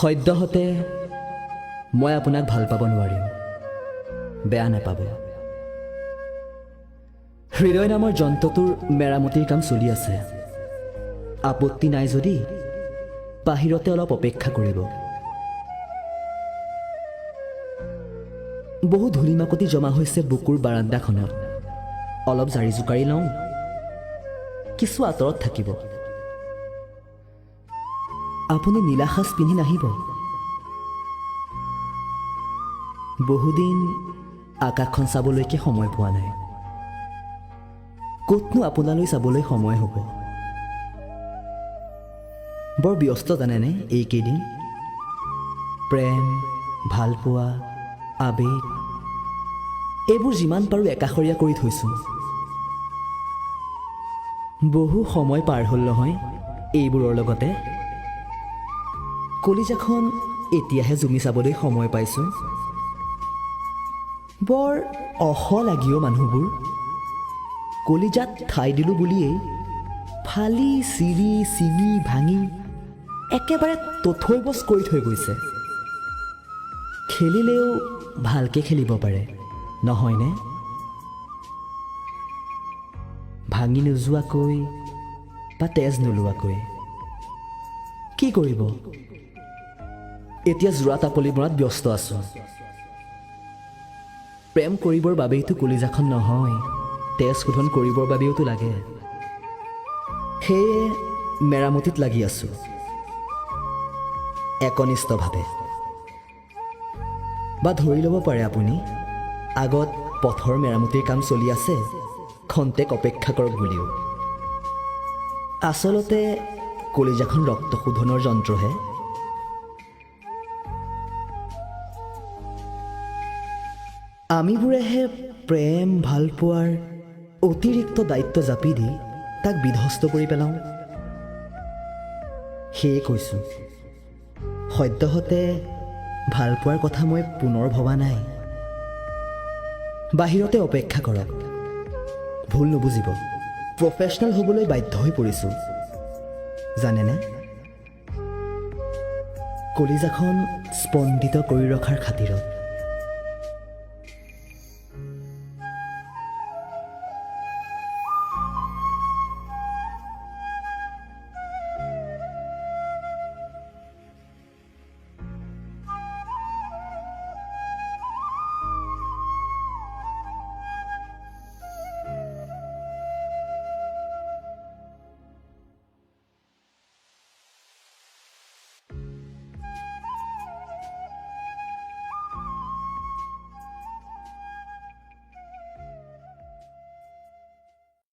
সদ্যহতে মই আপোনাক ভাল পাব নোৱাৰিম, বেয়া নাপাব। হৃদয় নামৰ যন্ত্ৰটোৰ মেৰামতিৰ কাম চলি আছে। আপত্তি নাই যদি বাহিৰতে অলপ অপেক্ষা কৰিব। বহু ধূলিমাকতি জমা হৈছে বুকুৰ বাৰাণ্ডাখনত। অলপ জাৰি জোকাৰি লওঁ, কিছু আঁতৰত থাকিব। আপুনি নীলা সাজ পিন্ধি নাহিব। বহুদিন আকাশখন চাবলৈকে সময় পোৱা নাই। ক'তনো আপোনালৈ চাবলৈ সময় হ'ব। বৰ ব্যস্ত জানেনে এইকেইদিন। প্ৰেম, ভালপোৱা, আবেগ এইবোৰ যিমান পাৰোঁ একাষৰীয়া কৰি থৈছোঁ। বহু সময় পাৰ হ'ল নহয় এইবোৰৰ লগতে। কলিজাখন এতিয়াহে জুমি চাবলৈ সময় পাইছোঁ। বৰ অস লাগিও মানুহবোৰ। কলিজাত ঠাই দিলোঁ বুলিয়েই ফালি চিৰি ছিঙি ভাঙি একেবাৰে তথৈবচ কৰি থৈ গৈছে। খেলিলেও ভালকৈ খেলিব পাৰে, নহয়নে? ভাঙি নোযোৱাকৈ বা তেজ নোলোৱাকৈ কি কৰিব? এতিয়া যোৰা তাপলি মৰাত ব্যস্ত আছোঁ। প্ৰেম কৰিবৰ বাবেইতো কলিজাখন নহয়, তেজ শোধন কৰিবৰ বাবেওতো লাগে। সেয়ে মেৰামতিত লাগি আছোঁ একনিষ্ঠভাৱে। বা ধৰি ল'ব পাৰে আপুনি আগত পথৰ মেৰামতিৰ কাম চলি আছে, খন্তেক অপেক্ষা কৰক বুলিও। আচলতে কলিজাখন ৰক্ত শোধনৰ যন্ত্ৰহে। আমিবোৰেহে প্ৰেম ভালপোৱাৰ অতিৰিক্ত দায়িত্ব জাপি দি তাক বিধ্বস্ত কৰি পেলাওঁ। সেয়ে কৈছোঁ, সদ্যহতে ভালপোৱাৰ কথা মই পুনৰ ভবা নাই। বাহিৰতে অপেক্ষা কৰক। ভুল নুবুজিব, প্ৰফেশ্যনেল হ'বলৈ বাধ্য হৈ পৰিছোঁ জানেনে। কলিজাখন স্পন্দিত কৰি ৰখাৰ খাতিৰত।